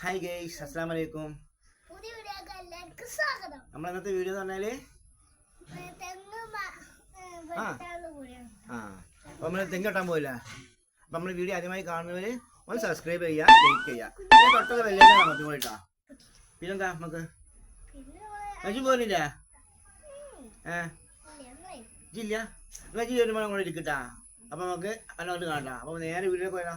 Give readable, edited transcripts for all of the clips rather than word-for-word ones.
Hi guys, അസ്സലാമു അലൈക്കും. പുതിയ വീഡിയോക്ക് എല്ലാവർക്കും സ്വാഗതം. നമ്മൾ ഇന്നത്തെ വീഡിയോ എന്ന് പറഞ്ഞാല് അപ്പൊ നമ്മള് തെങ്ങ് കെട്ടാൻ പോയില്ല. അപ്പൊ നമ്മള് വീഡിയോ ആദ്യമായി കാണുന്നവര് ഒന്ന് സബ്സ്ക്രൈബ് ചെയ്യാ, ലൈക്ക് ചെയ്യാ, പിന്നെ തൊട്ടുള്ള വെല്ലേക്ക് നമുക്ക് പോയിട്ടാ. പിന്നെന്താ നമുക്ക് അജു പോലില്ല ജില്ല അജു വരുമ്പോൾ അങ്ങോട്ട് ഇരിക്കട്ടാ. അപ്പൊ നമുക്ക് അങ്ങോട്ട് കാണട്ടാ. അപ്പൊ നേരെ വീഡിയോ പോയാ.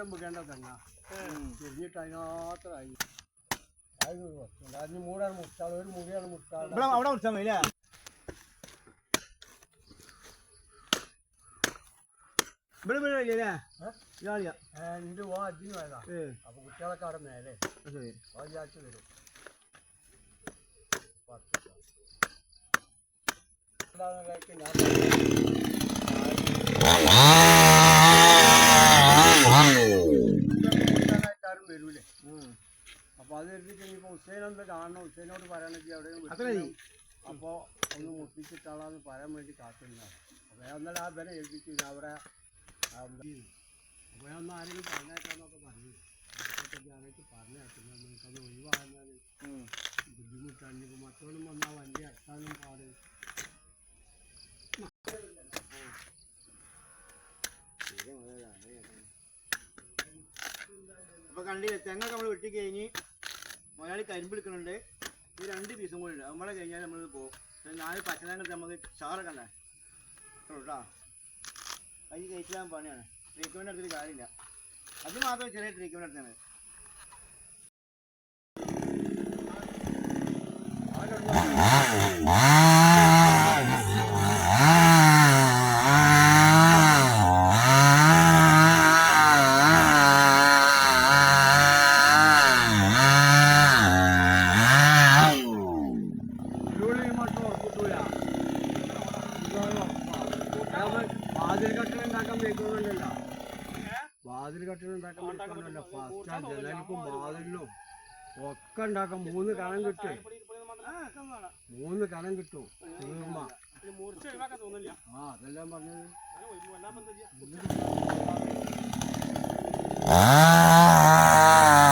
മുടേണ്ട തന്നെ തിരിഞ്ഞിട്ട് അതിനകത്തായി അതിന് മൂടാണ് മുട്ടാൾ ഒരു മുടിയാണ് മുട്ടാൾ അവിടെ മുറിച്ചാൽ മതി അല്ലേ? ഇവിടെ ഇല്ലേ എൻ്റെ ഓ അജിന് പോയതാ. അപ്പൊ കുട്ടികളൊക്കെ അവിടെ മേലെ വിചാരിച്ചു വരും. ആരും വരൂലേ. അപ്പൊ അത് എഴുതിട്ട് ഇനിയിപ്പോ ഹുസൈനൊന്ന് കാണണം, ഹുസൈനോട് പറയണമെങ്കിൽ അവിടെ അപ്പൊ ഒന്ന് മുട്ടിച്ചിട്ടാളാന്ന് പറയാൻ വേണ്ടി കാത്തിരുന്നാണ്. അപ്പൊ ഞാൻ ഒന്നല്ല ആ ബനെ എഴുതിച്ച് അവിടെ അപ്പൊ ഞാൻ ഒന്ന് ആരെങ്കിലും പറഞ്ഞേക്കാന്നൊക്കെ പറഞ്ഞു. ആരൊക്കെ പറഞ്ഞേക്കുന്നത് നിങ്ങൾക്കത് ഒഴിവാകുന്നതാണ് ബുദ്ധിമുട്ടാണ്. ഇപ്പൊ മറ്റോളും വന്നാൽ വണ്ടി അടക്കാനും പാട്. അപ്പൊ കണ്ടില്ലേ, തെങ്ങൊക്കെ നമ്മൾ വെട്ടി കഴിഞ്ഞ് മലയാളി കരിമ്പ് എടുക്കുന്നുണ്ട്. ഈ 2 പീസും കൂടി ഉണ്ട്. നമ്മളെ കഴിഞ്ഞാൽ നമ്മളിത് പോകും. ഞാൻ പച്ചനാങ്കത്ത് നമുക്ക് ഷാറൊക്കെ കേട്ടോ. അത് കഴിച്ചാൽ പണിയാണ്. ട്രീറ്റ്മെൻറ്റ് എടുത്തിട്ട് കാര്യമില്ല. അത് മാത്രമേ ചെറിയ ട്രീറ്റ്മെൻറ്റ് എടുത്താണ്. വാതിൽ കട്ടിൽ ഉണ്ടാക്കാൻ പറ്റുന്നല്ല. ഫസ്റ്റ് ജനലിക്കും വാതിലിനും ഒക്കെ ഉണ്ടാക്കാം. 3 കണം കിട്ടും. 3 കണം കിട്ടും. അതെല്ലാം പറഞ്ഞത്. Ah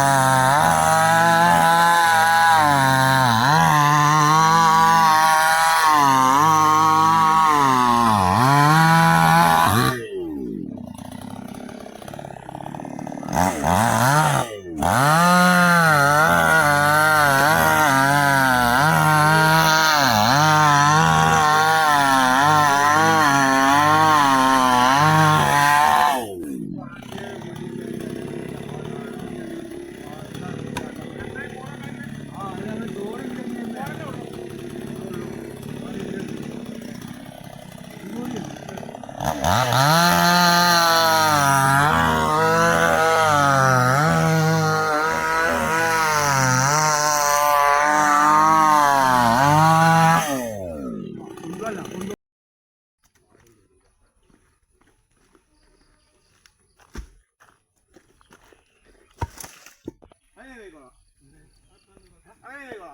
അങ്ങനെ കഴിക്കണോ അങ്ങനെ കഴിക്കണോ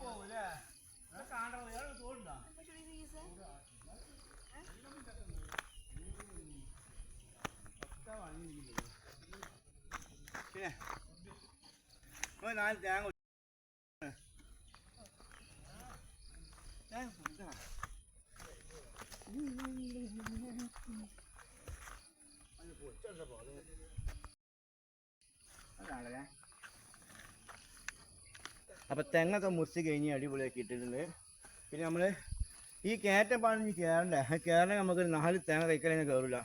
പോകൂലേ കാണോ തോന്നുന്നുണ്ടോ പിന്നെ നാല് തേങ്ങ അപ്പം തെങ്ങൊക്കെ മുറിച്ച് കഴിഞ്ഞ് അടിപൊളിയാക്കി ഇട്ടിട്ടുണ്ട്. പിന്നെ നമ്മൾ ഈ കയറ്റം പാടിഞ്ഞ് കയറണ്ടേ കയറണേ നമുക്ക് 4 തേങ്ങ കഴിക്കലൊന്നും കയറില്ല,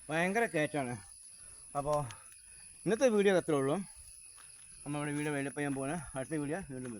ഭയങ്കര കയറ്റാണ്. അപ്പോൾ ഇന്നത്തെ വീഡിയോ അത്രേ ഉള്ളൂ. നമ്മളിവിടെ വീഡിയോ വെള്ളപ്പം ചെയ്യാൻ പോകുന്നത്. അടുത്ത വീഡിയോ വീണ്ടും